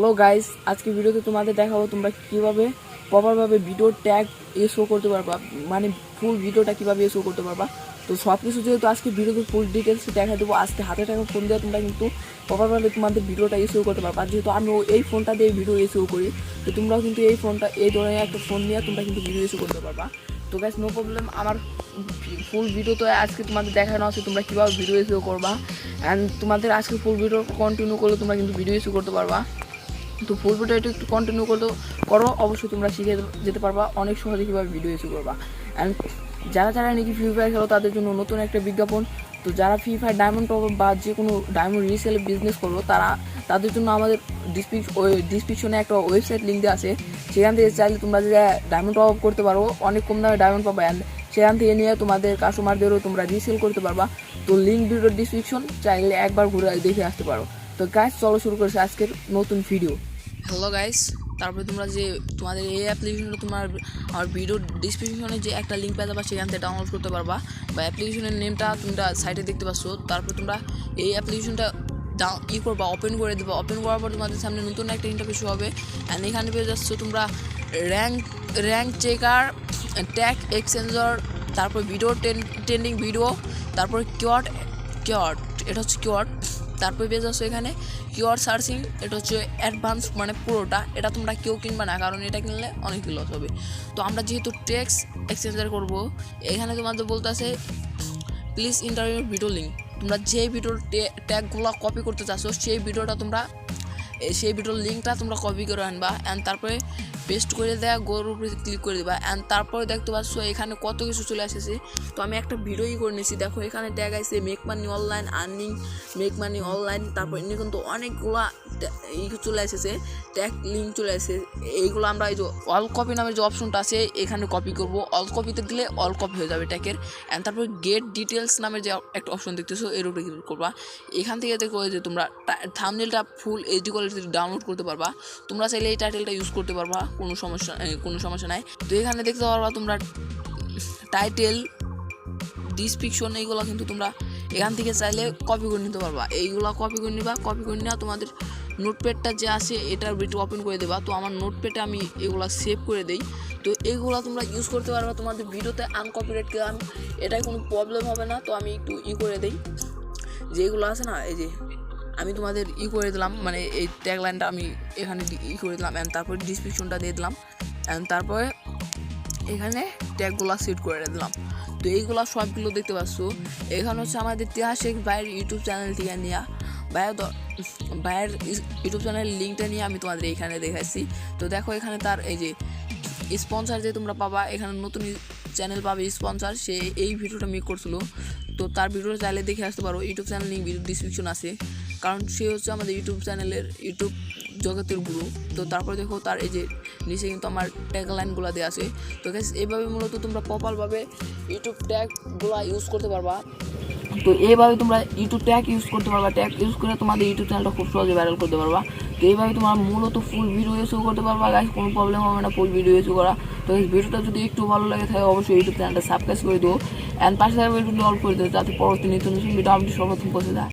Hello guys, আজকে ভিডিওতে তোমাদের দেখাবো তোমরা কিভাবে প্রপারভাবে ভিডিও ট্যাগ শো করতে পারবা, মানে ফুল ভিডিওটা কিভাবে শো করতে পারবা। তো সব কিছু যেহেতু আজকে ভিডিওতে ফুল ডিটেলস দেখা দেবো, আজকে হাতে টাকা ফোন দিয়ে তোমরা কিন্তু প্রপারভাবে তোমাদের ভিডিওটা শো করতে পারবা। যেহেতু আমি এই ফোনটা দিয়ে ভিডিও শো করি, তো তোমরাও কিন্তু এই ধরনের একটা ফোন নিয়ে তোমরা কিন্তু ভিডিও শো করতে পারবা। তো গাইস, নো প্রবলেম, আমার ফুল ভিডিও তো আজকে তোমাদের দেখানো আছে তোমরা কীভাবে ভিডিও শো করবা। অ্যান্ড তোমাদের আজকে ফুল ভিডিও কন্টিনিউ করলে তোমরা কিন্তু ভিডিও শো করতে পারবা। তো ফুল ভিডিও একটু কন্টিনিউ করো, অবশ্যই তোমরা শিখে যেতে পারবা অনেক সহজে কীভাবে ভিডিও শো করবা। অ্যান্ড যারা নাকি ফ্রি ফায়ার খেলো তাদের জন্য নতুন একটা বিজ্ঞাপন। তো যারা ফ্রি ফায়ার ডায়মন্ড টপ বা যে কোনো ডায়মন্ড রিসেল বিজনেস করবো তাদের জন্য আমাদের ডিসক্রিপশনে একটা ওয়েবসাইট লিঙ্ক দেওয়া আছে, সেখান থেকে চাইলে তোমরা যে ডায়মন্ড টপ করতে পারো, অনেক কম দামে ডায়মন্ড পাবা। অ্যান্ড সেখান থেকে নিয়ে তোমাদের কাস্টমারদেরও তোমরা রিসেল করতে পারবা। তো লিঙ্ক ভিডিওর ডিসক্রিপশন, চাইলে একবার ঘুরে দেখে আসতে পারো। তো গাইস, চলো শুরু করেছে আজকের নতুন ভিডিও। হ্যালো গাইস, তারপরে তোমরা যে তোমাদের এই অ্যাপ্লিকেশনটা আমার ভিডিও ডিসক্রিপশনে যে একটা লিঙ্ক পেয়ে যাবা, সেখান থেকে ডাউনলোড করতে পারবা। বা অ্যাপ্লিকেশনের নেমটা তোমরা সাইটে দেখতে পাচ্ছ। তারপরে তোমরা এই অ্যাপ্লিকেশনটা করবা, ওপেন করে দেবা। ওপেন করার পর তোমাদের সামনে নতুন একটা ইন্টারফেস হবে। অ্যান্ড এখানে পেয়ে যাচ্ছ তোমরা র্যাঙ্ক চেকার, ট্যাগ এক্সচেঞ্জার, তারপর ভিডিও ট্রেন্ডিং ভিডিও, তারপর কিওয়ার্ড এটা হচ্ছে কিওয়ার্ড। তারপরে পেয়ে যাচ্ছ এখানে কিওয়ার্ড সার্চিং, এটা হচ্ছে অ্যাডভান্স, মানে পুরোটা। এটা তোমরা কেউ কিনবা না, কারণ এটা কিনলে অনেক লস হবে। তো আমরা যেহেতু ট্যাক্স এক্সচেঞ্জার করবো, এখানে তোমাদের বলতে আছে please inter your video link. তোমরা যে ভিডিওর ট্যাগগুলো কপি করতে চাচ্ছ সেই ভিডিওর লিঙ্কটা তোমরা কপি করে আনবা। অ্যান্ড তারপরে পেস্ট করে দেওয়া, গোর উপরে ক্লিক করে দেবা। অ্যান্ড তারপরে দেখতে পাচ্ছ এখানে কত কিছু চলে এসেছে। তো আমি একটা ভিডিওই করে নিয়েছি, দেখো এখানে ট্যাগ আছে make money online, earning, make money online. তারপর এমনি কিন্তু অনেকগুলা চলে এসেছে, ট্যাগ লিঙ্ক চলে এসেছে। এইগুলো আমরা এই যে অল কপি নামের যে অপশনটা আছে এখানে কপি করব। অল কপিতে দিলে অল কপি হয়ে যাবে ট্যাগের। অ্যান্ড তারপর গেট ডিটেলস নামের যে একটা অপশন দেখতেছো, এর উপরে ক্লিক করবা। এখান থেকে দেখো যে তোমরা থাম্বনেলটা ফুল এইচডি কোয়ালিটিতে ডাউনলোড করতে পারবা। তোমরা চাইলে এই টাইটেলটা ইউজ করতে পারবা, কোনো সমস্যা নাই। তো এখানে দেখতে পারবা তোমরা টাইটেল, ডিসক্রিপশন, এইগুলো কিন্তু তোমরা এখান থেকে চাইলে কপি করে নিতে পারবা। এইগুলো কপি করে নেওয়া তোমাদের নোটপ্যাডটা যে আছে এটার ভিডিও ওপেন করে দেবা। তো আমার নোটপ্যাডে আমি এগুলো সেভ করে দেই। তো এইগুলো তোমরা ইউজ করতে পারবা তোমাদের ভিডিওতে আনকপিরাইট ক্লেম, এটাই কোনো প্রবলেম হবে না। তো আমি একটু করে দেই, যেগুলো আছে না, এই যে আমি তোমাদের করে দিলাম, মানে এই ট্যাগলাইনটা আমি এখানে করে দিলাম। অ্যান্ড তারপরে ডিসক্রিপশনটা দিয়ে দিলাম। অ্যান্ড তারপরে এখানে ট্যাগগুলো সেট করে দিলাম। তো এইগুলো সবগুলো দেখতে পাচ্ছ। এখানে হচ্ছে আমাদের ইতিহাসিক ভাইয়ের ইউটিউব চ্যানেল থেকে নেওয়া। ভাইয়ের ইউটিউব চ্যানেলের লিঙ্কটা নিয়ে আমি তোমাদের এইখানে দেখাচ্ছি। তো দেখো এখানে তার এই যে স্পন্সার যে তোমরা পাবা, এখানে নতুন চ্যানেল পাবে স্পন্সার, সে এই ভিডিওটা মেক করছিল। তো তার ভিডিওটা চাইলে দেখে আসতে পারো, YouTube channel link video description আছে, কারণ সে হচ্ছে আমাদের ইউটিউব জগতের গুরু। তো তারপরে দেখো তার এই যে নিচে কিন্তু আমার ট্যাগলাইনগুলো দেওয়া আছে। তো গাইস, এইভাবে মূলত তোমরা প্রপারভাবে ইউটিউব ট্যাগগুলো ইউজ করতে পারবা। তো এইভাবে তোমরা ইউটিউব ট্যাগ ইউজ করতে পারবা, ট্যাগ ইউজ করে তোমাদের ইউটিউব চ্যানেলটা খুব সহজে ভাইরাল করতে পারবা। তো এইভাবে তোমরা মূলত ফুল ভিডিও ইউজ করতে পারবা গাইস, কোনো প্রবলেম হবে না ফুল ভিডিও ইউজ করা। তো এই ভিডিওটা যদি একটু ভালো লাগে থাকে অবশ্যই ইউটিউব চ্যানেলটা সাবস্ক্রাইব করে দিও। অ্যান্ড পাশে বেল বাটনটা অল করে দিও, যাতে পরবর্তী নতুন ভিডিও আপনি সর্বপ্রথম পৌঁছে যায়।